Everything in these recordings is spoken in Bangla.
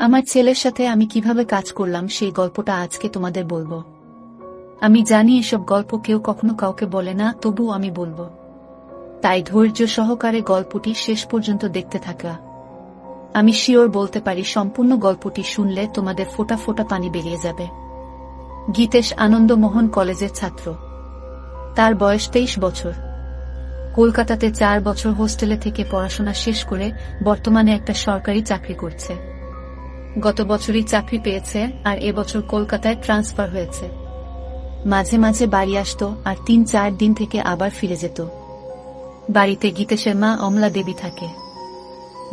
আমার ছেলের সাথে আমি কিভাবে কাজ করলাম সেই গল্পটা আজকে তোমাদের বলবো। আমি জানি এসব গল্প কেউ কখনো কাউকে বলে না, তবুও আমি বলবো। তাই ধৈর্য সহকারে গল্পটি শেষ পর্যন্ত দেখতে থাকা। আমি শিওর বলতে পারি সম্পূর্ণ গল্পটি শুনলে তোমাদের ফোঁটা ফোঁটা পানি বেরিয়ে যাবে। গীতেশ আনন্দমোহন কলেজের ছাত্র। তার বয়স 23 বছর। কলকাতাতে 4 বছর হোস্টেলে থেকে পড়াশোনা শেষ করে বর্তমানে একটা সরকারি চাকরি করছে। গত বছরই চাকরি পেয়েছে আর এবছর কলকাতায় ট্রান্সফার হয়েছে। মাঝে মাঝে বাড়ি আসতো আর 3-4 দিন থেকে আবার ফিরে যেত। বাড়িতে গীতেশের মা অমলা দেবী থাকে।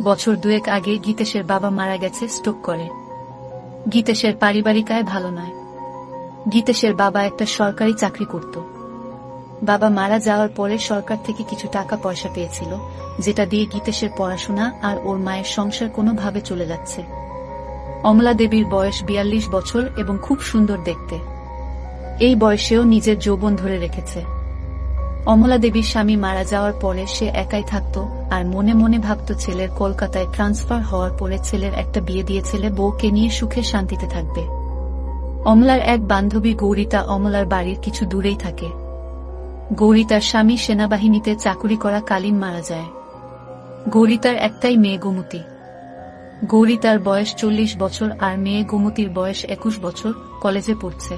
বছর 2 আগে গীতেশের বাবা মারা গেছে স্ট্রোক করে। গীতেশের পারিবারিক আয় ভালো নয়। গীতেশের বাবা একটা সরকারি চাকরি করত। বাবা মারা যাওয়ার পরে সরকার থেকে কিছু টাকা পয়সা পেয়েছিল, যেটা দিয়ে গীতেশের পড়াশোনা আর ওর মায়ের সংসার কোনোভাবে চলে যাচ্ছে। অমলা দেবীর বয়স 42 বছর এবং খুব সুন্দর দেখতে। এই বয়সেও নিজের যৌবন ধরে রেখেছে। অমলা দেবীর স্বামী মারা যাওয়ার পরে সে একাই থাকত আর মনে মনে ভাবত ছেলের কলকাতায় ট্রান্সফার হওয়ার পরে ছেলের একটা বিয়ে দিয়ে ছেলে বউকে নিয়ে সুখে শান্তিতে থাকবে। অমলার এক বান্ধবী গৌরিতা অমলার বাড়ির কিছু দূরেই থাকে। গৌরিতার স্বামী সেনাবাহিনীতে চাকুরি করা কালীন মারা যায়। গৌরিতার একটাই মেয়ে গোমতী। গৌরিতার বয়স 40 বছর আর মেয়ে গোমতীর বয়স 21 বছর, কলেজে পড়ছে।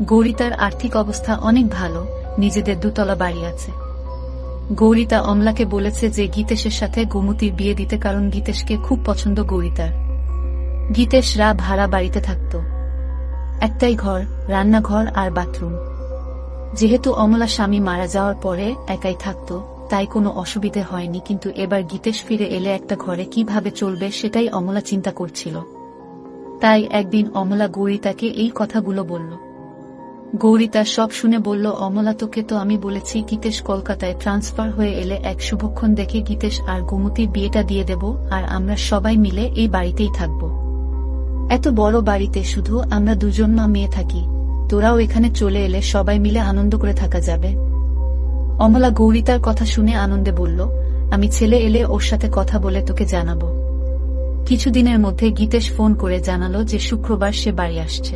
গৌরিতার আর্থিক অবস্থা অনেক ভালো, নিজেদের 2 তলা বাড়ি আছে। গৌরিতা অমলাকে বলেছে যে গীতেশের সাথে গোমতীর বিয়ে দিতে, কারণ গীতেশকে খুব পছন্দ গৌরিতার। গীতেশরা ভাড়া বাড়িতে থাকত। একটাই ঘর, রান্নাঘর আর বাথরুম। যেহেতু অমলা স্বামী মারা যাওয়ার পরে একাই থাকত, তাই কোনো অসুবিধে হয়নি, কিন্তু এবার গীতেশ ফিরে এলে একটা ঘরে কিভাবে চলবে সেটাই অমলা চিন্তা করছিল। তাই একদিন অমলা গৌরিতাকে এই কথাগুলো বলল। গৌরিতা সব শুনে বলল, অমলা তোকে তো আমি বলেছি গীতেশ কলকাতায় ট্রান্সফার হয়ে এলে এক শুভক্ষণ দেখে গীতেশ আর গোমতীর বিয়েটা দিয়ে দেব আর আমরা সবাই মিলে এই বাড়িতেই থাকব। এত বড় বাড়িতে শুধু আমরা 2জন মা মেয়ে থাকি, তোরাও এখানে চলে এলে সবাই মিলে আনন্দ করে থাকা যাবে। অমলা গৌরিতার কথা শুনে আনন্দে বলল, আমি ছেলে এলে ওর সাথে কথা বলে তোকে জানাবো। কিছুদিনের মধ্যে গীতেশ ফোন করে জানালো যে শুক্রবার সে বাড়ি আসছে।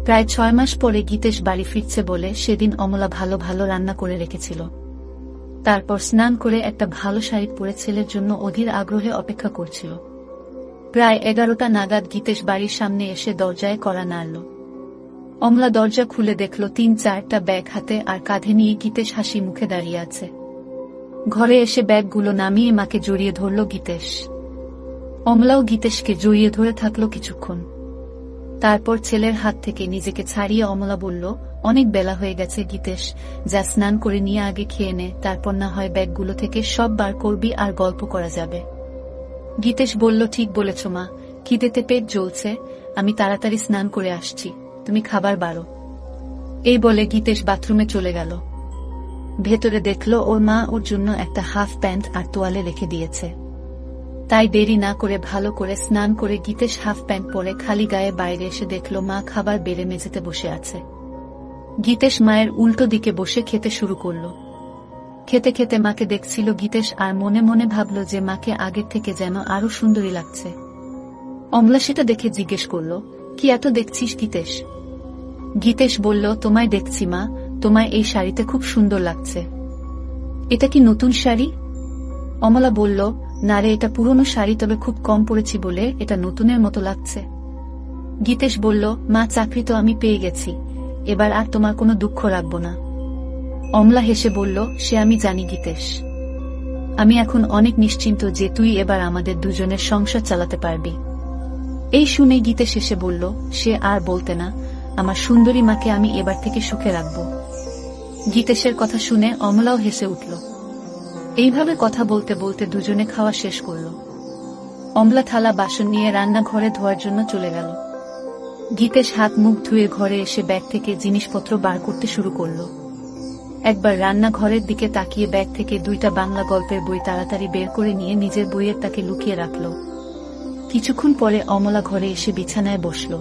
প্রায় 6 মাস পরে গীতেশ বাড়ি ফিরছে বলে সেদিন অমলা ভালো ভালো রান্না করে রেখেছিল। তারপর স্নান করে একটা ভালো শাড়ি পরে ছেলের জন্য অধীর আগ্রহে অপেক্ষা করছিল। প্রায় 11টা নাগাদ গীতেশ বাড়ির সামনে এসে দরজায় কড়া নাড়ল। অমলা দরজা খুলে দেখল 3-4টা ব্যাগ হাতে আর কাঁধে নিয়ে গীতেশ হাসি মুখে দাঁড়িয়ে আছে। ঘরে এসে ব্যাগগুলো নামিয়ে মাকে জড়িয়ে ধরল গীতেশ। অমলাও গীতেশকে জড়িয়ে ধরে থাকলো কিছুক্ষণ। তারপর ছেলের হাত থেকে নিজেকে ছাড়িয়ে অমলা বলল, অনেক বেলা হয়ে গেছে গীতেশ, যা স্নান করে নিয়ে আগে খেয়ে নে, তারপর না হয় ব্যাগগুলো থেকে সব বার করবি আর গল্প করা যাবে। গীতেশ বলল, ঠিক বলেছ মা, খিদেতে পেট জ্বলছে, আমি তাড়াতাড়ি স্নান করে আসছি, তুমি খাবার বাড়ো। এই বলে গীতেশ বাথরুমে চলে গেল। ভেতরে দেখল ওর মা ওর জন্য একটা হাফ প্যান্ট আর তোয়ালে রেখে দিয়েছে। তাই দেরি না করে ভালো করে স্নান করে গীতেশ হাফ প্যান্ট পরে খালি গায়ে বাইরে এসে দেখল মা খাবার বেড়ে মেঝেতে বসে আছে। গীতেশ মায়ের উল্টো দিকে বসে খেতে শুরু করল। খেতে খেতে মাকে দেখছিল গীতেশ আর মনে মনে ভাবল যে মাকে আগের থেকে যেন আরো সুন্দরী লাগছে। অমলা সেটা দেখে জিজ্ঞেস করল, কি এত দেখছিস গীতেশ? গীতেশ বলল, তোমায় দেখছি মা, তোমায় এই শাড়িতে খুব সুন্দর লাগছে। এটা কি নতুন শাড়ি? অমলা বলল, না রে, এটা পুরনো শাড়ি, তবে খুব কম পরেছি বলে এটা নতুনের মতো লাগছে। গীতেশ বলল, মা চাকরি তো আমি পেয়ে গেছি, এবার আর তোমার কোনো দুঃখ রাখবো না। অমলা হেসে বলল, সে আমি জানি গীতেশ, আমি এখন অনেক নিশ্চিন্ত যে তুই এবার আমাদের 2জনের সংসার চালাতে পারবি। এই শুনে গীতেশ এসে বলল, সে আর বলতে না, আমার সুন্দরী মাকে আমি এবার থেকে সুখে রাখব। গীতেশের কথা শুনে অমলাও হেসে উঠল। এইভাবে কথা বলতে বলতে 2জনে খাওয়া শেষ করল। অমলা থালা বাসন নিয়ে রান্নাঘরে ধোয়ার জন্য চলে গেল। গীতেশ হাত মুখ ধুয়ে ঘরে এসে ব্যাগ থেকে জিনিসপত্র বার করতে শুরু করল। একবার রান্নাঘরের দিকে তাকিয়ে ব্যাগ থেকে 2টা বাংলা গল্পের বই তাড়াতাড়ি বের করে নিয়ে নিজের বইয়ের তাকে লুকিয়ে রাখল। কিছুক্ষণ পরে অমলা ঘরে এসে বিছানায় বসল।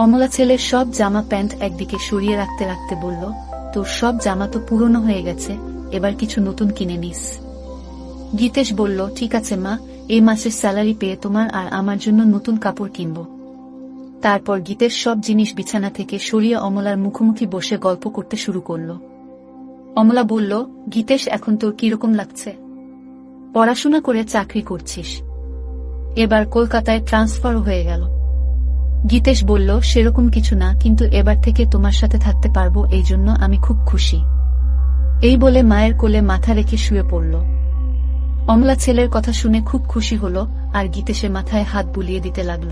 অমলা ছেলের সব জামা প্যান্ট একদিকে সরিয়ে রাখতে রাখতে বলল, তোর সব জামা তো পুরনো হয়ে গেছে, এবার কিছু নতুন কিনে নিস। গীতেশ বলল, ঠিক আছে মা, এই মাসের স্যালারি পেয়ে তোমার আর আমার জন্য নতুন কাপড় কিনব। তারপর গীতেশ সব জিনিস বিছানা থেকে সরিয়ে অমলার মুখোমুখি বসে গল্প করতে শুরু করল। অমলা বলল, গীতেশ, এখন তোর কিরকম লাগছে? পড়াশোনা করে চাকরি করছিস, এবার কলকাতায় ট্রান্সফার হয়ে গেল। গীতেশ বলল, সেরকম কিছু না, কিন্তু এবার থেকে তোমার সাথে থাকতে পারবো, এই জন্য আমি খুব খুশি। এই বলে মায়ের কোলে মাথা রেখে শুয়ে পড়ল। অমলা ছেলের কথা শুনে খুব খুশি হল আর গীতেশের মাথায় হাত বুলিয়ে দিতে লাগল।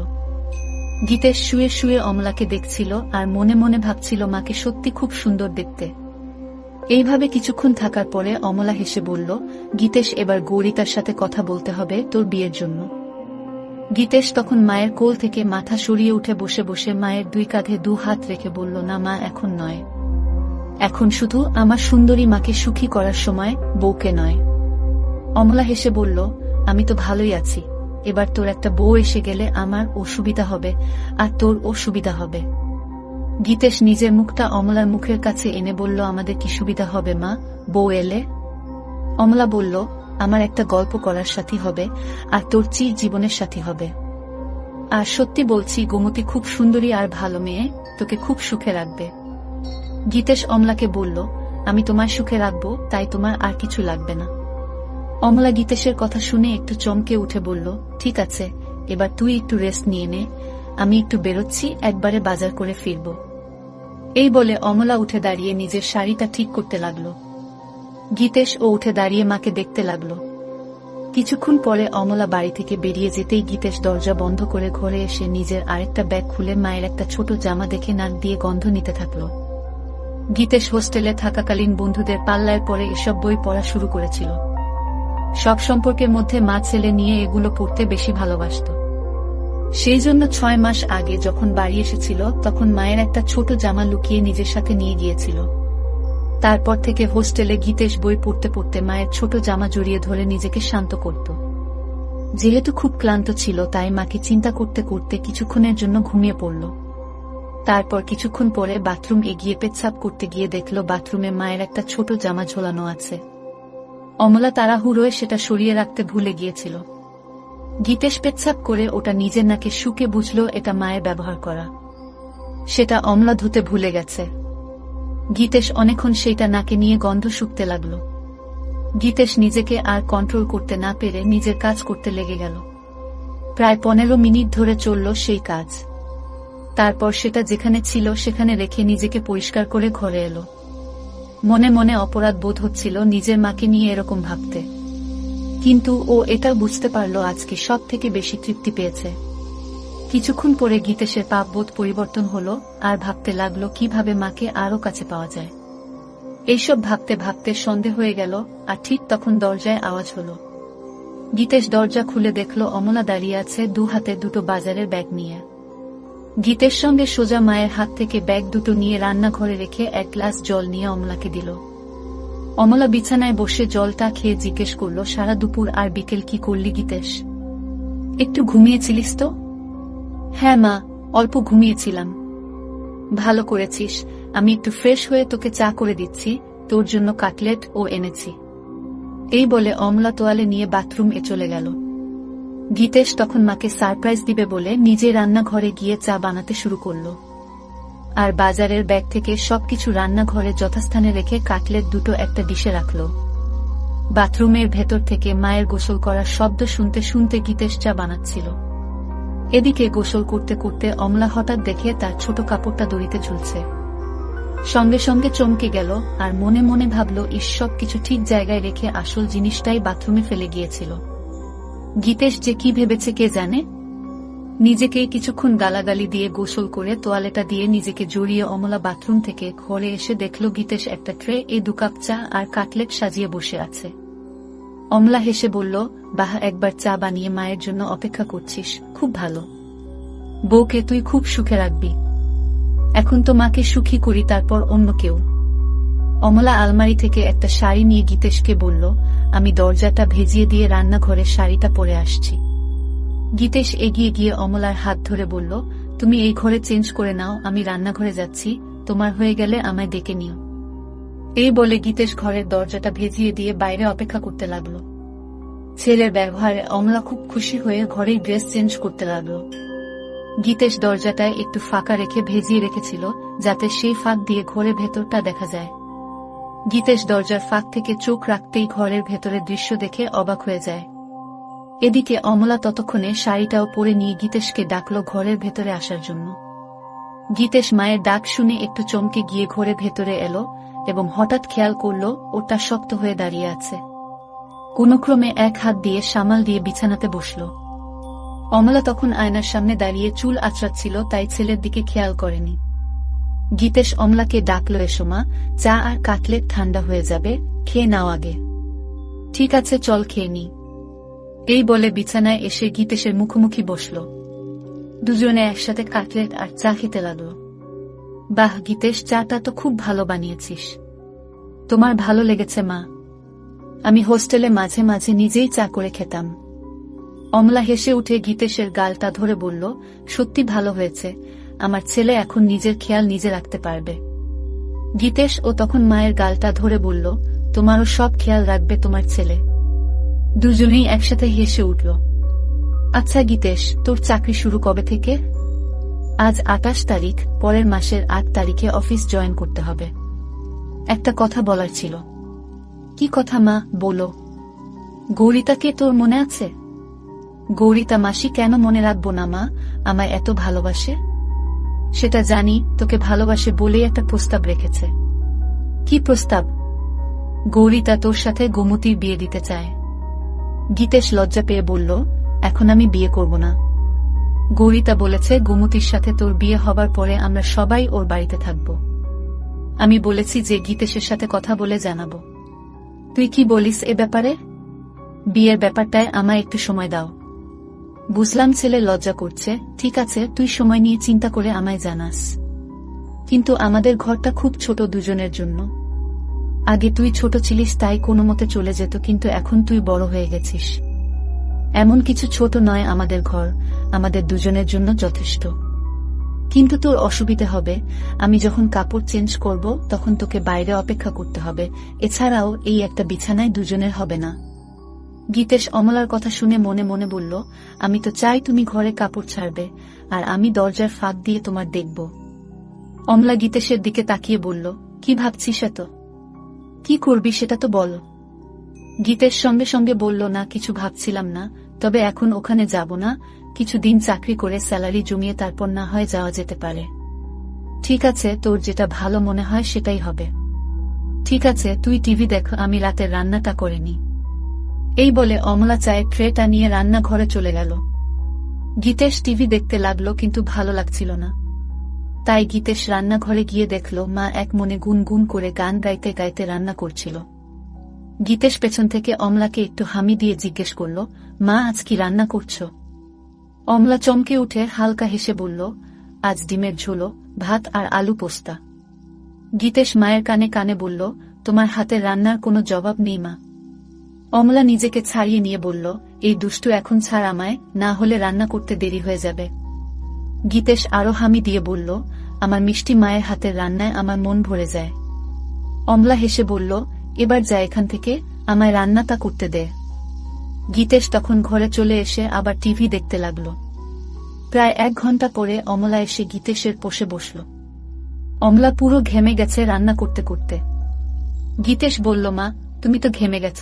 গীতেশ শুয়ে শুয়ে অমলাকে দেখছিল আর মনে মনে ভাবছিল মাকে সত্যি খুব সুন্দর দেখতে। এইভাবে কিছুক্ষণ থাকার পরে অমলা হেসে বলল, গীতেশ, এবার গৌরিতার সাথে কথা বলতে হবে তোর বিয়ের জন্য। গীতেশ তখন মায়ের কোল থেকে মাথা সরিয়ে উঠে বসে বসে মায়ের দুই কাঁধে দু হাত রেখে বলল, না মা, এখন নয়, এখন শুধু আমার সুন্দরী মাকে সুখী করার সময়, বউকে নয়। অমলা হেসে বলল, আমি তো ভালোই আছি, এবার তোর একটা বউ এসে গেলে আমার অসুবিধা হবে আর তোর অসুবিধা হবে। গীতেশ নিজের মুখটা অমলার মুখের কাছে এনে বলল, আমাদের কি সুবিধা হবে মা, বউ এলে? অমলা বলল, আমার একটা গল্প করার সাথী হবে আর তোর চির জীবনের সাথী হবে। আর সত্যি বলছি, গোমতী খুব সুন্দরী আর ভালো মেয়ে, তোকে খুব সুখে রাখবে। গীতেশ অমলাকে বলল, আমি তোমায় সুখে রাখবো, তাই তোমার আর কিছু লাগবে না। অমলা গীতেশের কথা শুনে একটু চমকে উঠে বলল, ঠিক আছে, এবার তুই একটু রেস্ট নিয়ে নে, আমি একটু বেরোচ্ছি, একবারে বাজার করে ফিরব। এই বলে অমলা উঠে দাঁড়িয়ে নিজের শাড়িটা ঠিক করতে লাগল। গীতেশ ও উঠে দাঁড়িয়ে মাকে দেখতে লাগল। কিছুক্ষণ পরে অমলা বাড়ি থেকে বেরিয়ে যেতেই গীতেশ দরজা বন্ধ করে ঘরে এসে নিজের আরেকটা ব্যাগ খুলে মায়ের একটা ছোট জামা দেখে নাক দিয়ে গন্ধ নিতে থাকল। গীতেশ হোস্টেলে থাকাকালীন বন্ধুদের পাল্লায় পরে এসব বই পড়া শুরু করেছিল। সব সম্পর্কের মধ্যে মা ছেলে নিয়ে এগুলো পড়তে বেশি ভালোবাসত। সেই জন্য 6 মাস আগে যখন বাড়ি এসেছিল তখন মায়ের একটা ছোট জামা লুকিয়ে নিজের সাথে নিয়ে গিয়েছিল। তারপর থেকে হোস্টেলে গীতেশ বই পড়তে পড়তে মায়ের ছোট জামা জড়িয়ে ধরে নিজেকে শান্ত করত। যেহেতু খুব ক্লান্ত ছিল তাই মাকে চিন্তা করতে করতে কিছুক্ষণের জন্য ঘুমিয়ে পড়ল। তারপর কিছুক্ষণ পরে বাথরুম এগিয়ে পেচ্ছাপ করতে গিয়ে দেখল বাথরুমে মায়ের একটা ছোট জামা ঝোলানো আছে। অমলা তাড়াহুড়োয় সেটা সরিয়ে রাখতে ভুলে গিয়েছিল। গীতেশ পেচ্ছাপ করে ওটা নিজের নাকে শুকে বুঝল এটা মায়ের ব্যবহার করা। সেটা অমলা ধুতে ভুলে গেছে। গীতেশ অনেকক্ষণ সেইটা নাকে নিয়ে গন্ধ শুকতে লাগল। গীতেশ নিজেকে আর কন্ট্রোল করতে না পেরে নিজের কাজ করতে লেগে গেল। প্রায় 15 মিনিট ধরে চলল সেই কাজ। তারপর সেটা যেখানে ছিল সেখানে রেখে নিজেকে পরিষ্কার করে ঘরে এলো। মনে মনে অপরাধ বোধ হচ্ছিল নিজের মাকে নিয়ে এরকম ভাবতে, কিন্তু ও এটা বুঝতে পারল আজকে সব থেকে বেশি তৃপ্তি পেয়েছে। কিছুক্ষণ পরে গীতেশের পাপবোধ পরিবর্তন হলো আর ভাবতে লাগলো কিভাবে মাকে আরো কাছে পাওয়া যায়। এইসব ভাবতে ভাবতে সন্ধে হয়ে গেল আর ঠিক তখন দরজায় আওয়াজ হলো। গীতেশ দরজা খুলে দেখল অমলা দাঁড়িয়ে আছে, দু হাতে দুটো বাজারের ব্যাগ নিয়ে। গীতের সঙ্গে সোজা মায়ের হাত থেকে ব্যাগ দুটো নিয়ে রান্নাঘরে রেখে এক গ্লাস জল নিয়ে অমলাকে দিল। অমলা বিছানায় বসে জলটা খেয়ে জিজ্ঞেস করল, সারা দুপুর আর বিকেল কি করলি গীতেশ? একটু ঘুমিয়েছিলিস তো? হ্যাঁ মা, অল্প ঘুমিয়েছিলাম। ভালো করেছিস, আমি একটু ফ্রেশ হয়ে তোকে চা করে দিচ্ছি, তোর জন্য কাটলেট ও এনেছি। এই বলে অমলা তোয়ালে নিয়ে বাথরুম এ চলে গেল। গীতেশ তখন মাকে সারপ্রাইজ দিবে বলে নিজে রান্নাঘরে গিয়ে চা বানাতে শুরু করল। আর বাজারের ব্যাগ থেকে সবকিছু রান্নাঘরে যথাস্থানে রেখে কাটলেট দুটো একটা ডিশে রাখল। বাথরুমের ভেতর থেকে মায়ের গোসল করার শব্দ শুনতে শুনতে গীতেশ চা বানাচ্ছিল। এদিকে গোসল করতে করতে অমলা হঠাৎ দেখে তার ছোট কাপড়টা দড়িতে ঝুলছে। সঙ্গে সঙ্গে চমকে গেল আর মনে মনে ভাবল, সব কিছু ঠিক জায়গায় রেখে আসল জিনিসটাই বাথরুমে ফেলে গিয়েছিল। গীতেশ যে কি ভেবেছে কে জানে। নিজেকে কিছুক্ষণ গালাগালি দিয়ে গোসল করে তোয়ালেটা দিয়ে নিজেকে জড়িয়ে অমলা বাথরুম থেকে ঘরে এসে দেখল গীতেশ একটা ট্রে এ 2 কাপ চা আর কাটলেট সাজিয়ে বসে আছে। অমলা হেসে বলল, বাহ, একবার চা বানিয়ে মায়ের জন্য অপেক্ষা করছিস, খুব ভালো। বউকে তুই খুব সুখে রাখবি। এখন তো মাকে সুখী করি, তারপর অন্য কেউ। অমলা আলমারি থেকে একটা শাড়ি নিয়ে গীতেশকে বলল, আমি দরজাটা ভেজিয়ে দিয়ে রান্নাঘরের শাড়িটা পরে আসছি। গীতেশ এগিয়ে গিয়ে অমলার হাত ধরে বলল, তুমি এই ঘরে চেঞ্জ করে নাও, আমি রান্নাঘরে যাচ্ছি, তোমার হয়ে গেলে আমায় ডেকে নিও। এই বলে গীতেশ ঘরের দরজাটা ভেজিয়ে দিয়ে বাইরে অপেক্ষা করতে লাগল। ছেলের ব্যবহারে অমলা খুব খুশি হয়ে ঘরেই ড্রেস চেঞ্জ করতে লাগলো। গীতেশ দরজাটায় একটু ফাঁকা রেখে ভেজিয়ে রেখেছিল যাতে সেই ফাঁক দিয়ে ঘরের ভেতরটা দেখা যায়। গীতেশ দরজার ফাঁক থেকে চোখ রাখতেই ঘরের ভেতরের দৃশ্য দেখে অবাক হয়ে যায়। এদিকে অমলা ততক্ষণে শাড়িটাও পরে নিয়ে গীতেশকে ডাকল ঘরের ভেতরে আসার জন্য। গীতেশ মায়ের ডাক শুনে একটু চমকে গিয়ে ঘরের ভেতরে এলো এবং হঠাৎ খেয়াল করল ওটা শক্ত হয়ে দাঁড়িয়ে আছে। কোনক্রমে এক হাত দিয়ে সামাল দিয়ে বিছানাতে বসল। অমলা তখন আয়নার সামনে দাঁড়িয়ে চুল আঁচড়াচ্ছিল, তাই ছেলের দিকে খেয়াল করেনি। গীতেশ অমলাকে ডাকল, এসো মা, চা আর কাটলেট ঠান্ডা হয়ে যাবে, খেয়ে নাও আগে। ঠিক আছে, চল খেয়ে নি। এই বলে বিছানায় এসে গীতেশের মুখোমুখি বসল। দুজনে একসাথে কাটলেট আর চা খেতে লাগল। বাহ গীতেশ, চাটা তো খুব ভালো বানিয়েছিস। তোমার ভালো লেগেছে মা? আমি হোস্টেলে মাঝে মাঝে নিজেই চা করে খেতাম। অমলা হেসে উঠে গীতেশের গালটা ধরে বলল, সত্যি ভালো হয়েছে, আমার ছেলে এখন নিজের খেয়াল নিজে রাখতে পারবে। গীতেশ ও তখন মায়ের গালটা ধরে বলল, তোমারও সব খেয়াল রাখবে তোমার ছেলে। দুজনেই একসাথে হেসে উঠল। আচ্ছা গীতেশ, তোর চাকরি শুরু কবে থেকে? আজ 28 তারিখ, পরের মাসের 8 তারিখে অফিস জয়েন করতে হবে। একটা কথা বলার ছিল। কি কথা মা, বলো। গৌরিতাকে তোর মনে আছে? গৌরিতা মাসি কেন মনে রাখবো না মা, আমায় এত ভালোবাসে। সেটা জানি, তোকে ভালোবাসে বলেই একটা প্রস্তাব রেখেছে। কি প্রস্তাব? গৌরিতা তোর সাথে গোমতীর বিয়ে দিতে চায়। গীতেশ লজ্জা পেয়ে বলল, এখন আমি বিয়ে করব না। গৌরিতা বলেছে গোমতীর সাথে তোর বিয়ে হবার পরে আমরা সবাই ওর বাড়িতে থাকব। আমি বলেছি যে গীতেশের সাথে কথা বলে জানাবো। তুই কি বলিস এ ব্যাপারে? বিয়ের ব্যাপারটায় আমায় একটু সময় দাও। বুঝলাম ছেলে লজ্জা করছে, ঠিক আছে, তুই সময় নিয়ে চিন্তা করে আমায় জানাস। কিন্তু আমাদের ঘরটা খুব ছোট দুজনের জন্য। আগে তুই ছোট ছিলিস তাই কোনো মতে চলে যেত, কিন্তু এখন তুই বড় হয়ে গেছিস। এমন কিছু ছোট নয় আমাদের ঘর, আমাদের দুজনের জন্য যথেষ্ট। কিন্তু তোর অসুবিধে হবে, আমি যখন কাপড় চেঞ্জ করব তখন তোকে বাইরে অপেক্ষা করতে হবে, এছাড়াও এই একটা বিছানায় দুজনের হবে না। গীতেশ অমলার কথা শুনে মনে মনে বলল, আমি তো চাই তুমি ঘরে কাপড় ছাড়বে আর আমি দরজার ফাঁক দিয়ে তোমার দেখব। অমলা গীতেশের দিকে তাকিয়ে বলল, কি ভাবছিস এত? কি করবি সেটা তো বল। গীতেশ সঙ্গে সঙ্গে বলল, না কিছু ভাবছিলাম না, তবে এখন ওখানে যাব না, কিছুদিন চাকরি করে স্যালারি জমিয়ে তারপর না হয় যাওয়া যেতে পারে। ঠিক আছে, তোর যেটা ভালো মনে হয় সেটাই হবে। ঠিক আছে, তুই টিভি দেখ, আমি রাতের রান্নাটা করে নি। এই বলে অমলা চায়ের ট্রেটা নিয়ে রান্নাঘরে চলে গেল। গীতেশ টিভি দেখতে লাগলো, কিন্তু ভালো লাগছিল না। তাই গীতেশ রান্নাঘরে গিয়ে দেখল মা এক মনে গুনগুন করে গান গাইতে গাইতে রান্না করছিল। গীতেশ পেছন থেকে অমলাকে একটু হামি দিয়ে জিজ্ঞেস করল, মা আজ কি রান্না করছো? অমলা চমকে উঠে হালকা হেসে বলল, আজ ডিমের ঝোল, ভাত আর আলু পোস্তা। গীতেশ মায়ের কানে কানে বলল, তোমার হাতের রান্নার কোনো জবাব নেই মা। অমলা নিজেকে ছাড়িয়ে নিয়ে বলল, এই দুষ্টু এখন ছাড় আমায়, না হলে রান্না করতে দেরি হয়ে যাবে। গীতেশ আরো হামি দিয়ে বলল, আমার মিষ্টি মায়ের হাতের রান্নায় আমার মন ভরে যায়। অমলা হেসে বলল, এবার যা এখান থেকে, আমায় রান্নাটা করতে দে। গীতেশ তখন ঘরে চলে এসে আবার টিভি দেখতে লাগল। প্রায় 1 ঘন্টা পরে অমলা এসে গীতেশের পাশে বসল। অমলা পুরো ঘেমে গেছে রান্না করতে করতে। গীতেশ বলল, মা তুমি তো ঘেমে গেছ,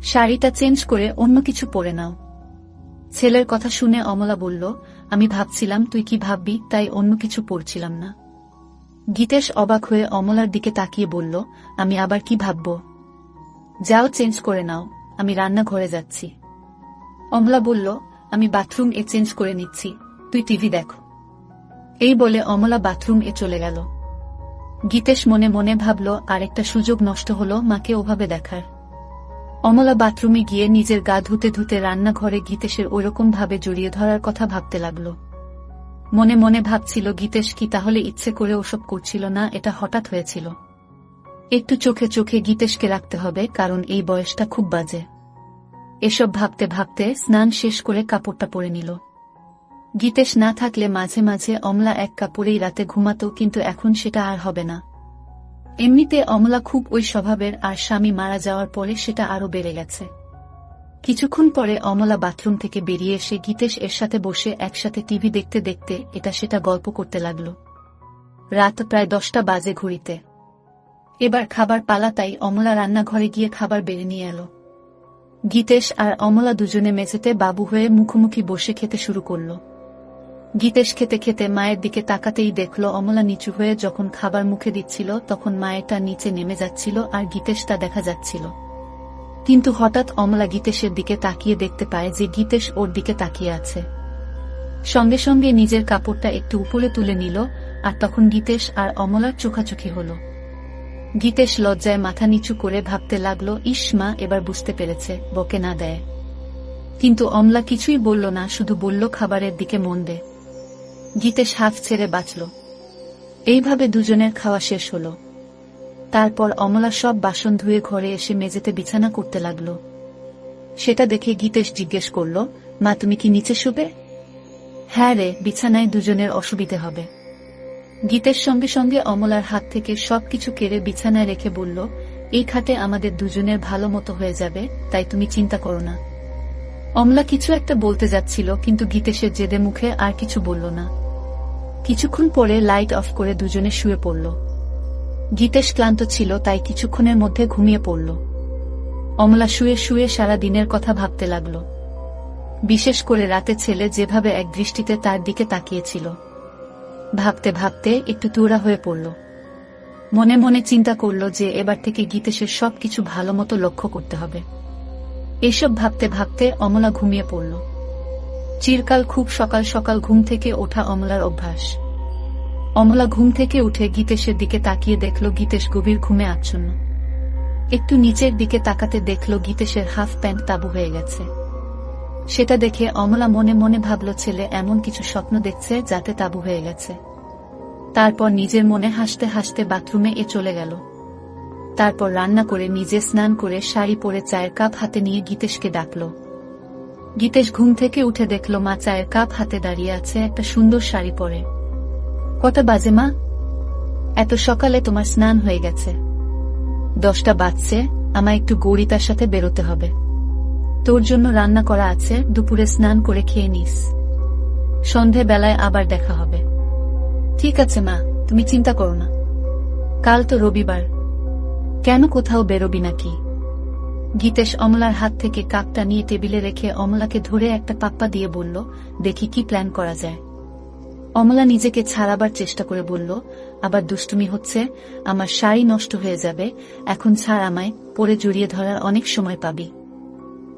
শাড়িটা চেঞ্জ করে অন্য কিছু পরে নাও। ছেলের কথা শুনে অমলা বলল, আমি ভাবছিলাম তুই কি ভাববি, তাই অন্য কিছু পরছিলাম না। গীতেশ অবাক হয়ে অমলার দিকে তাকিয়ে বলল, আমি আবার কি ভাবব? যাও চেঞ্জ করে নাও, আমি রান্নাঘরে যাচ্ছি। অমলা বলল, আমি বাথরুম এ চেঞ্জ করে নিচ্ছি, তুই টিভি দেখো। এই বলে অমলা বাথরুম এ চলে গেল। গীতেশ মনে মনে ভাবল, আরেকটা সুযোগ নষ্ট হলো মাকে ওভাবে দেখার। অমলা বাথরুমে গিয়ে নিজের গা ধুতে ধুতে রান্নাঘরে গীতেশের ওইরকম ভাবে জড়িয়ে ধরার কথা ভাবতে লাগল। মনে মনে ভাবছিল, গীতেশ কি তাহলে ইচ্ছে করে ওসব করছিল না, এটা হঠাৎ হয়েছিল। একটু চোখে চোখে গীতেশকে রাখতে হবে, কারণ এই বয়সটা খুব বাজে। এসব ভাবতে ভাবতে স্নান শেষ করে কাপড়টা পরে নিল। গীতেশ না থাকলে মাঝে মাঝে অমলা এক কাপড়েই রাতে ঘুমাতো, কিন্তু এখন সেটা আর হবে না। এমনিতে অমলা খুব ওই স্বভাবের, আর স্বামী মারা যাওয়ার পরে সেটা আরো বেড়ে গেছে। কিছুক্ষণ পরে অমলা বাথরুম থেকে বেরিয়ে এসে গীতেশ এর সাথে বসে একসাথে টিভি দেখতে দেখতে এটা সেটা গল্প করতে লাগল। রাত প্রায় 10টা বাজে ঘড়িতে। এবার খাবার পালা, তাই অমলা রান্নাঘরে গিয়ে খাবার বেড়ে নিয়ে এলো। গীতেশ আর অমলা দুজনে মেঝেতে বাবু হয়ে মুখোমুখি বসে খেতে শুরু করল। গীতেশ খেতে খেতে মায়ের দিকে তাকাতেই দেখল অমলা নিচু হয়ে যখন খাবার মুখে দিচ্ছিল তখন মায়েরটা নিচে নেমে যাচ্ছিল আর গীতেশ তা দেখা যাচ্ছিল। কিন্তু হঠাৎ অমলা গীতেশের দিকে তাকিয়ে দেখতে পায় যে গীতেশ ওর দিকে তাকিয়ে আছে। সঙ্গে সঙ্গে নিজের কাপড়টা একটু উপরে তুলে নিল আর তখন গীতেশ আর অমলার চোখাচোখি হল। গীতেশ লজ্জায় মাথা নিচু করে ভাবতে লাগলো, ইস মা এবার বুঝতে পেরেছে, বকে না দেয়। কিন্তু অমলা কিছুই বলল না, শুধু বলল খাবারের দিকে মন দে। গীতেশ হাফ ছেড়ে বাঁচল। এইভাবে দুজনের খাওয়া শেষ হল। তারপর অমলা সব বাসন ধুয়ে ঘরে এসে মেঝেতে বিছানা করতে লাগল। সেটা দেখে গীতেশ জিজ্ঞেস করল, মা তুমি কি নিচে শুবে? হ্যাঁ রে, বিছানায় দুজনের অসুবিধে হবে। গীতেশ সঙ্গে সঙ্গে অমলার হাত থেকে সবকিছু কেড়ে বিছানায় রেখে বলল, এই খাটে আমাদের দুজনের ভালো মতো হয়ে যাবে, তাই তুমি চিন্তা করো না। অমলা কিছু একটা বলতে যাচ্ছিল কিন্তু গীতেশের জেদে মুখে আর কিছু বলল না। কিছুক্ষণ পরে লাইট অফ করে দুজনে শুয়ে পড়ল। গীতেশ ক্লান্ত ছিল তাই কিছুক্ষণের মধ্যে ঘুমিয়ে পড়ল। অমলা শুয়ে শুয়ে সারা দিনের কথা ভাবতে লাগল, বিশেষ করে রাতে ছেলে যেভাবে এক দৃষ্টিতে তার দিকে তাকিয়েছিল। ভাবতে ভাবতে একটু তুরা হয়ে পড়ল। মনে মনে চিন্তা করল যে এবার থেকে গীতেশের সবকিছু ভালো মতো লক্ষ্য করতে হবে। এইসব ভাবতে ভাবতে অমলা ঘুমিয়ে পড়ল। চিরকাল খুব সকাল সকাল ঘুম থেকে ওঠা অমলার অভ্যাস। অমলা ঘুম থেকে উঠে গীতেশের দিকে তাকিয়ে দেখল গীতেশ গভীর ঘুমে আচ্ছন্ন। একটু নিচের দিকে তাকাতে দেখল গীতেশের হাফ প্যান্ট তাবু হয়ে গেছে। সেটা দেখে অমলা মনে মনে ভাবল ছেলে এমন কিছু স্বপ্ন দেখছে যাতে তাবু হয়ে গেছে। তারপর নিজের মনে হাসতে হাসতে বাথরুমে চলে গেল। তারপর রান্না করে নিজে স্নান করে শাড়ি পরে চায়ের কাপ হাতে নিয়ে গীতেশকে ডাকল। গীতেশ ঘুম থেকে উঠে দেখল মা চায়ের কাপ হাতে দাঁড়িয়ে আছে একটা সুন্দর শাড়ি পরে। কটা বাজে মা? এত সকালে তোমার স্নান হয়ে গেছে? 10টা বাজছে, আমায় একটু গৌরিতার সাথে বেরোতে হবে। তোর জন্য রান্না করা আছে, দুপুরে স্নান করে খেয়ে নিস। সন্ধে বেলায় আবার দেখা হবে। ঠিক আছে মা, তুমি চিন্তা করো না। কাল তো রবিবার, কেন কোথাও বেরোবি নাকি? গীতেশ অমলার হাত থেকে কাপটা নিয়ে টেবিলে রেখে অমলাকে ধরে একটা পাপ্পা দিয়ে বলল, দেখি কি প্ল্যান করা যায়। অমলা নিজেকে ছাড়াবার চেষ্টা করে বলল, আবার দুষ্টুমি হচ্ছে, আমার শাড়ি নষ্ট হয়ে যাবে, এখন ছাড় আমায়, পরে জড়িয়ে ধরার অনেক সময় পাবি।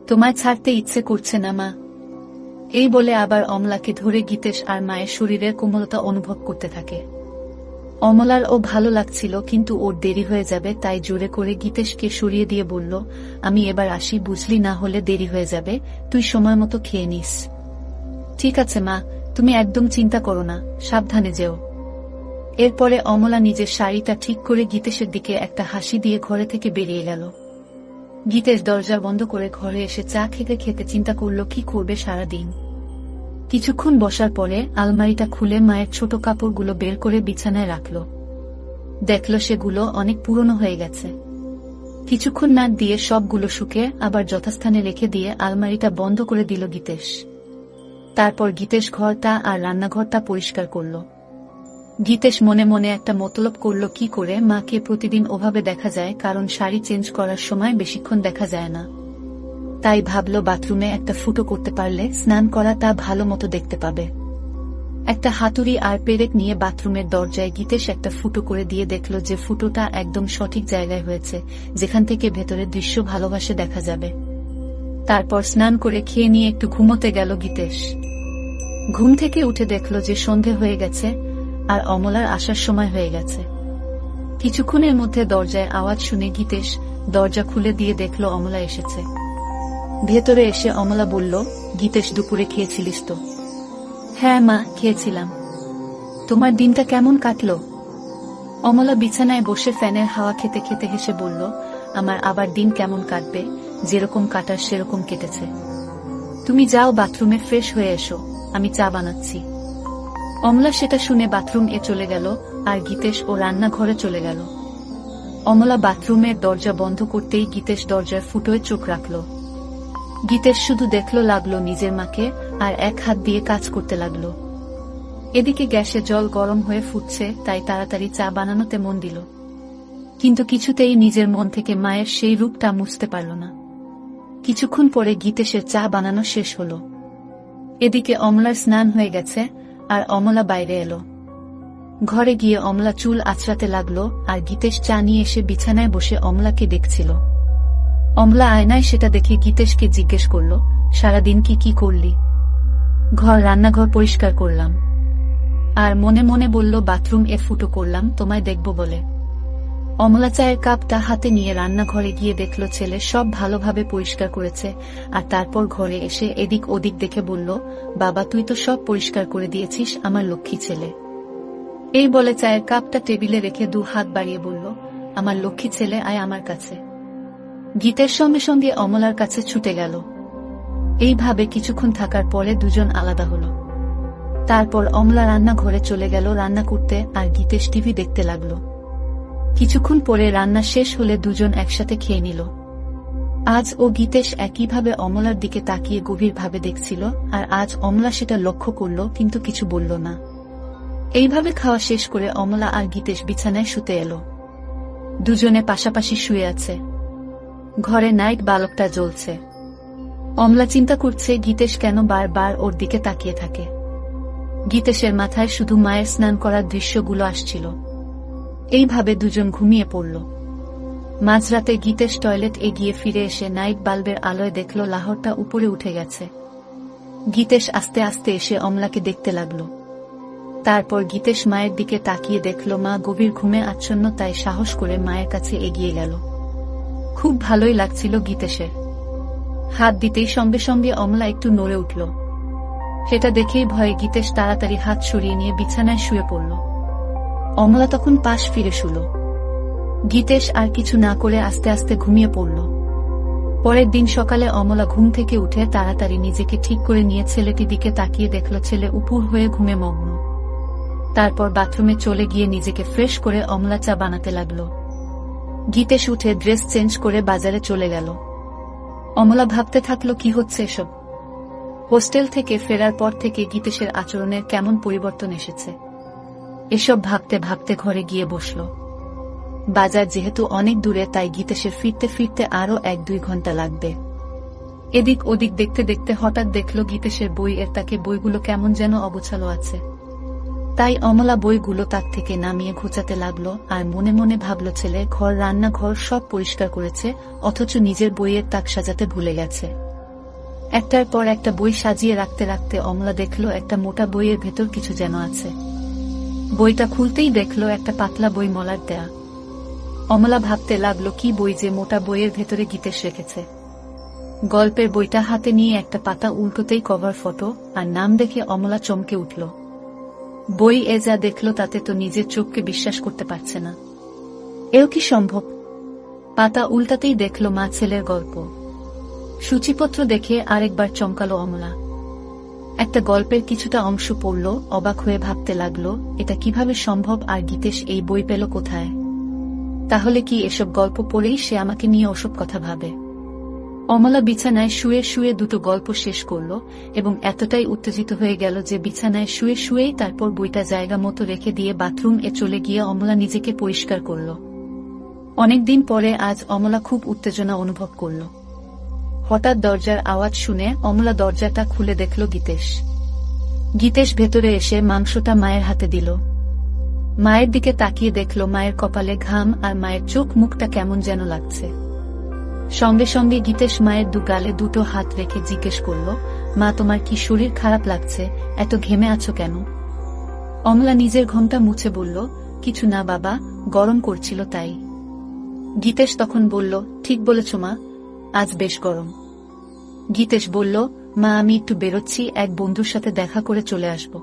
তোমায় ছাড়তে ইচ্ছে করছে না মা। এই বলে আবার অমলাকে ধরে গীতেশ আর মায়ের শরীরের কোমলতা অনুভব করতে থাকে। অমলার ও ভালো লাগছিল কিন্তু ওর দেরি হয়ে যাবে, তাই জোরে করে গীতেশকে সরিয়ে দিয়ে বলল, আমি এবার আসি, বুঝলি, না হলে দেরি হয়ে যাবে, তুই সময় মতো খেয়ে নিস। ঠিক আছে মা, তুমি একদম চিন্তা করো না, সাবধানে যেও। এরপরে অমলা নিজের শাড়িটা ঠিক করে গীতেশের দিকে একটা হাসি দিয়ে ঘরে থেকে বেরিয়ে গেল। গীতেশ দরজা বন্ধ করে ঘরে এসে চা খেতে খেতে চিন্তা করল কি করবে সারাদিন। কিছুক্ষণ বসার পরে আলমারিটা খুলে মায়ের ছোট কাপড়গুলো বের করে বিছানায় রাখল। দেখল সেগুলো অনেক পুরনো হয়ে গেছে। কিছুক্ষণ নাক দিয়ে সবগুলো শুকে আবার যথাস্থানে রেখে দিয়ে আলমারিটা বন্ধ করে দিল গীতেশ। তারপর গীতেশ ঘরটা আর রান্নাঘরটা পরিষ্কার করল। গীতেশ মনে মনে একটা মতলব করল কি করে মাকে প্রতিদিন ওভাবে দেখা যায়, কারণ শাড়ি চেঞ্জ করার সময় বেশিক্ষণ দেখা যায় না। তাই ভাবল বাথরুমে একটা ফুটো করতে পারলে স্নান করাটা ভালো মতো দেখতে পাবে। একটা হাতুড়ি আর পেরেক নিয়ে বাথরুমের দরজায় গীতেশ একটা ফুটো করে দিয়ে দেখল যে ফুটোটা একদম সঠিক জায়গায় হয়েছে, যেখান থেকে ভেতরের দৃশ্য ভালোবাসে দেখা যাবে। তারপর স্নান করে খেয়ে নিয়ে একটু ঘুমোতে গেল গীতেশ। ঘুম থেকে উঠে দেখল যে সন্ধে হয়ে গেছে আর অমলার আসার সময় হয়ে গেছে। কিছুক্ষণের মধ্যে দরজায় আওয়াজ শুনে গীতেশ দরজা খুলে দিয়ে দেখল অমলা এসেছে। ভেতরে এসে অমলা বলল, গীতেশ দুপুরে খেয়েছিলিস তো? হ্যাঁ মা, খেয়েছিলাম। তোমার দিনটা কেমন কাটলো? অমলা বিছানায় বসে ফ্যানের হাওয়া খেতে খেতে হেসে বলল, আমার আবার দিন কেমন কাটবে, যেরকম কাটার সেরকম কেটেছে। তুমি যাও বাথরুমে ফ্রেশ হয়ে এসো, আমি চা বানাচ্ছি। অমলা সেটা শুনে বাথরুম চলে গেল আর গীতেশ ও রান্নাঘরে চলে গেল। অমলা বাথরুমের দরজা বন্ধ করতেই গীতেশ দরজার ফুটোয় চোখ রাখল। গীতেশ শুধু দেখলো লাগলো নিজের মাকে, আর এক হাত দিয়ে কাজ করতে লাগলো। এদিকে গ্যাসে জল গরম হয়ে ফুটছে, তাই তাড়াতাড়ি চা বানানোতে মন দিল। কিন্তু কিছুতেই নিজের মন থেকে মায়ের সেই রূপটা মুছতে পারল না। কিছুক্ষণ পরে গীতেশের চা বানানো শেষ হলো। এদিকে অমলার স্নান হয়ে গেছে, আর অমলা বাইরে এলো। ঘরে গিয়ে অমলা চুল আঁচড়াতে লাগলো, আর গীতেশ চা নিয়ে এসে বিছানায় বসে অমলাকে দেখছিল। অমলা আয়নায় সেটা দেখে গীতেশকে জিজ্ঞেস করল, সারাদিন কি করলি? রান্নাঘর পরিষ্কার করলাম। আর মনে মনে বলল, বাথরুম ফুটো করলাম তোমায় দেখব বলে। অমলা চায়ের কাপটা হাতে নিয়ে রান্নাঘরে গিয়ে দেখল ছেলে সব ভালোভাবে পরিষ্কার করেছে, আর তারপর ঘরে এসে এদিক ওদিক দেখে বলল, বাবা তুই তো সব পরিষ্কার করে দিয়েছিস, আমার লক্ষ্মী ছেলে। এই বলে চায়ের কাপটা টেবিলে রেখে 2 হাত বাড়িয়ে বলল, আমার লক্ষ্মী ছেলে আয় আমার কাছে। গীতের সঙ্গে সঙ্গে অমলার কাছে ছুটে গেল। এইভাবে কিছুক্ষণ থাকার পরে দুজন আলাদা হলো। তারপর অমলা রান্নাঘরে চলে গেল রান্না করতে, আর গীতেশ টিভি দেখতে লাগলো। কিছুক্ষণ পরে রান্না শেষ হলে দুজন একসাথে খেয়ে নিল। আজ ও গীতেশ একইভাবে অমলার দিকে তাকিয়ে গভীরভাবে দেখছিল, আর আজ অমলা সেটা লক্ষ্য করল কিন্তু কিছু বলল না। এইভাবে খাওয়া শেষ করে অমলা আর গীতেশ বিছানায় শুতে এলো। দুজনে পাশাপাশি শুয়ে আছে। ঘরে নাইট বাল্বটা জ্বলছে। অমলা চিন্তা করছে গীতেশ কেন বারবার ওর দিকে তাকিয়ে থাকে। গীতেশের মাথায় শুধু মায়ের স্নান করার দৃশ্যগুলো আসছিল। এইভাবে দুজন ঘুমিয়ে পড়ল। মাঝরাতে গীতেশ টয়লেট এগিয়ে ফিরে এসে নাইট বাল্বের আলোয় দেখল লাহরটা উপরে উঠে গেছে। গীতেশ আস্তে আস্তে এসে অমলাকে দেখতে লাগলো। তারপর গীতেশ মায়ের দিকে তাকিয়ে দেখল মা গভীর ঘুমে আচ্ছন্ন, তাই সাহস করে মায়ের কাছে এগিয়ে গেল। খুব ভালোই লাগছিল গীতেশের। হাত দিতেই সঙ্গে সঙ্গে অমলা একটু নড়ে উঠল। সেটা দেখেই ভয়ে গীতেশ তাড়াতাড়ি হাত সরিয়ে নিয়ে বিছানায় শুয়ে পড়ল। অমলা তখন পাশ ফিরে শুল। গীতেশ আর কিছু না করে আস্তে আস্তে ঘুমিয়ে পড়ল। পরের দিন সকালে অমলা ঘুম থেকে উঠে তাড়াতাড়ি নিজেকে ঠিক করে নিয়ে ছেলেটির দিকে তাকিয়ে দেখল ছেলে উপুর হয়ে ঘুমে মগ্ন। তারপর বাথরুমে চলে গিয়ে নিজেকে ফ্রেশ করে অমলা চা বানাতে লাগলো। গীতেশ উঠে ড্রেস চেঞ্জ করে বাজারে চলে গেল। অমলা ভাবতে থাকলো কি হচ্ছে এসব। হোস্টেল থেকে ফেরার পর থেকে গীতেশের আচরণের কেমন পরিবর্তন এসেছে। এসব ভাবতে ভাবতে ঘরে গিয়ে বসল। বাজার যেহেতু অনেক দূরে, তাই গীতেশের ফিরতে ফিরতে আরো 1-2 ঘন্টা লাগবে। এদিক ওদিক দেখতে দেখতে হঠাৎ দেখল গীতেশের বইয়ের তাকে বইগুলো কেমন যেন অগোছালো আছে। তাই অমলা বইগুলো তাক থেকে নামিয়ে ঘোচাতে লাগলো, আর মনে মনে ভাবল ছেলে রান্নাঘর সব পরিষ্কার করেছে, অথচ নিজের বইয়ের তাক সাজাতে ভুলে গেছে। একটার পর একটা বই সাজিয়ে রাখতে রাখতে অমলা দেখল একটা মোটা বইয়ের ভেতর কিছু যেন আছে। বইটা খুলতেই দেখল একটা পাতলা বই মলাট দেয়া। অমলা ভাবতে লাগলো কি বই যে মোটা বইয়ের ভেতরে গীতেশ রেখেছে। গল্পের বইটা হাতে নিয়ে একটা পাতা উল্টোতেই কভার ফটো আর নাম দেখে অমলা চমকে উঠল। বই যা দেখল তাতে তো নিজের চোখকে বিশ্বাস করতে পারছে না। এও কি সম্ভব? পাতা উল্টাতেই দেখল মা ছেলের গল্প। সূচিপত্র দেখে আরেকবার চমকালো অমলা। একটা গল্পের কিছুটা অংশ পড়ল, অবাক হয়ে ভাবতে লাগলো এটা কিভাবে সম্ভব, আর গীতেশ এই বই পেল কোথায়? তাহলে কি এসব গল্প পড়েই সে আমাকে নিয়ে ওসব কথা ভাবে? অমলা বিছানায় শুয়ে শুয়ে 2টো গল্প শেষ করল এবং এতটাই উত্তেজিত হয়ে গেল যে বিছানায় শুয়ে শুয়েই তারপর বইটা জায়গা মতো রেখে দিয়ে বাথরুম চলে গিয়ে অমলা নিজেকে পরিষ্কার করল। অনেকদিন পরে আজ অমলা খুব উত্তেজনা অনুভব করল। হঠাৎ দরজার আওয়াজ শুনে অমলা দরজাটা খুলে দেখল গীতেশ। গীতেশ ভেতরে এসে মাংসটা মায়ের হাতে দিল। মায়ের দিকে তাকিয়ে দেখল মায়ের কপালে ঘাম, আর মায়ের চোখ মুখটা কেমন যেন লাগছে। সঙ্গে সঙ্গে গীতেশ মায়ের 2 গালে 2টো হাত রেখে জিজ্ঞেস করল, মা তোমার কি শরীর খারাপ লাগছে? এত ঘেমে আছো কেন? অমলা নিজের ঘোমটা মুছে বলল, কিছু না বাবা, গরম করছিল তাই। গীতেশ তখন বলল, ঠিক বলেছ মা, আজ বেশ গরম। গীতেশ বলল, মা আমি একটু বেরোচ্ছি, এক বন্ধুর সাথে দেখা করে চলে আসব।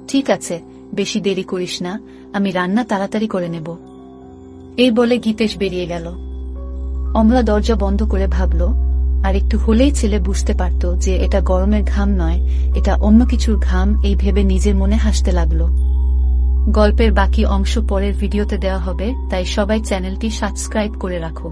ঠিক আছে, বেশি দেরি করিস না, আমি রান্না তাড়াতাড়ি করে নেব। এই বলে গীতেশ বেরিয়ে গেল। অমলা দরজা বন্ধ করে ভাবল, আর একটু হলেই ছেলে বুঝতে পারত যে এটা গরমের ঘাম নয়, এটা অন্য কিছুর ঘাম। এই ভেবে নিজের মনে হাসতে লাগলো। গল্পের বাকি অংশ পরের ভিডিওতে দেওয়া হবে, তাই সবাই চ্যানেলটি সাবস্ক্রাইব করে রাখো।